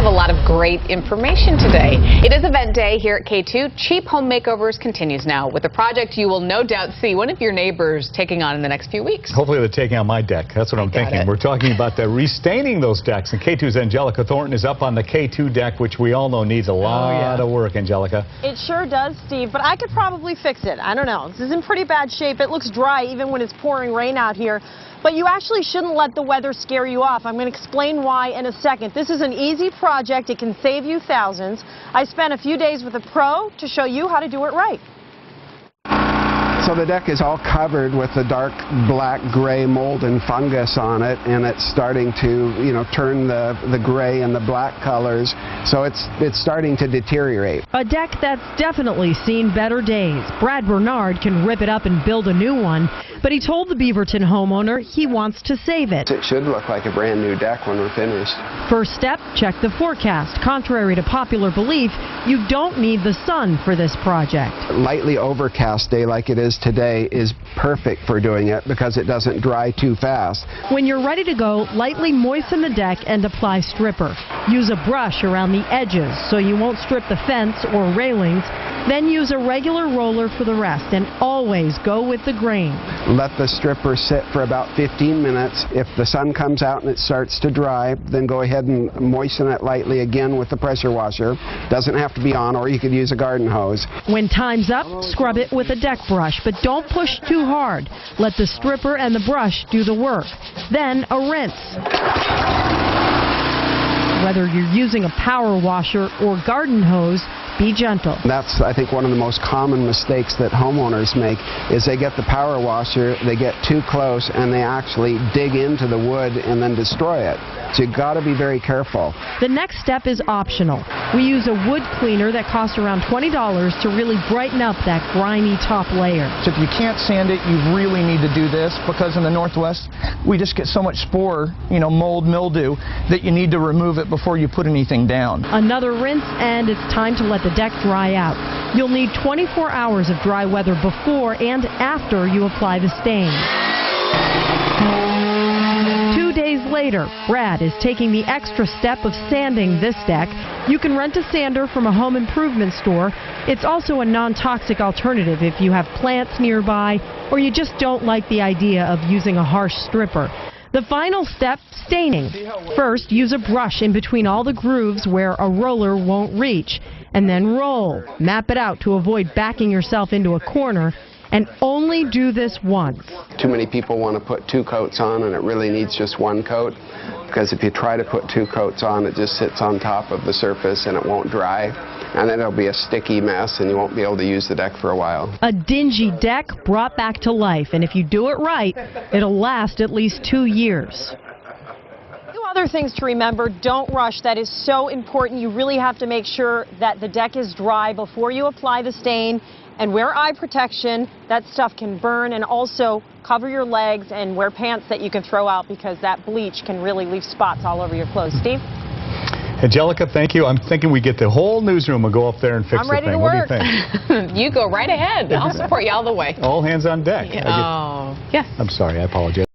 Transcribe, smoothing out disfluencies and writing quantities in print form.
have a lot of great information today. It is event day here at KATU. Cheap Home Makeovers continues now with a project you will no doubt see one of your neighbors taking on in the next few weeks. Hopefully they're taking on my deck. That's what I'm thinking. We're talking about restaining those decks. And KATU's Angelica Thornton is up on the KATU deck, which we all know needs a lot of work, Angelica. It sure does, Steve, but I could probably fix it. I don't know. This is in pretty bad shape. It looks dry even when it's pouring rain out here. But you actually shouldn't let the weather scare you off. I'm going to explain why in a second. This is an easy project. It can save you thousands. I spent a few days with a pro to show you how to do it right. So the deck is all covered with the dark black gray mold and fungus on it, and it's starting to, turn the gray and the black colors. So it's starting to deteriorate. A deck that's definitely seen better days. Brad Bernard can rip it up and build a new one, but he told the Beaverton homeowner he wants to save it. It should look like a brand new deck when we're finished. First step, check the forecast. Contrary to popular belief, you don't need the sun for this project. Lightly overcast day like it is today is perfect for doing it because it doesn't dry too fast. When you're ready to go, lightly moisten the deck and apply stripper. Use a brush around the edges so you won't strip the fence or railings. Then use a regular roller for the rest, and always go with the grain. Let the stripper sit for about 15 minutes. If the sun comes out and it starts to dry, then go ahead and moisten it lightly again with the pressure washer. Doesn't have to be on, or you could use a garden hose. When time's up, scrub it with a deck brush, but don't push too hard. Let the stripper and the brush do the work. Then a rinse. Whether you're using a power washer or garden hose, be gentle. That's, I think, one of the most common mistakes that homeowners make is they get the power washer, they get too close, and they actually dig into the wood and then destroy it. So you've got to be very careful. The next step is optional. We use a wood cleaner that costs around $20 to really brighten up that grimy top layer. So if you can't sand it, you really need to do this, because in the Northwest, we just get so much spore, mold, mildew, that you need to remove it before you put anything down. Another rinse, and it's time to let the deck dry out. You'll need 24 hours of dry weather before and after you apply the stain. 2 days later, Brad is taking the extra step of sanding this deck. You can rent a sander from a home improvement store. It's also a non-toxic alternative if you have plants nearby or you just don't like the idea of using a harsh stripper. The final step, staining. First, use a brush in between all the grooves where a roller won't reach, and then roll. Map it out to avoid backing yourself into a corner, and only do this once. Too many people want to put 2 coats on, and it really needs just 1 coat, because if you try to put 2 coats on, it just sits on top of the surface and it won't dry, and then it'll be a sticky mess and you won't be able to use the deck for a while. A dingy deck brought back to life, and if you do it right, it'll last at least 2 years. Other things to remember: don't rush. That is so important. You really have to make sure that the deck is dry before you apply the stain, and wear eye protection. That stuff can burn, and also cover your legs and wear pants that you can throw out, because that bleach can really leave spots all over your clothes. Steve? Angelica, thank you. I'm thinking we get the whole newsroom and go up there and fix the thing. I'm ready to What work. do you think? You go right ahead. I'll support you all the way. All hands on deck. Oh, yes. I'm sorry, I apologize.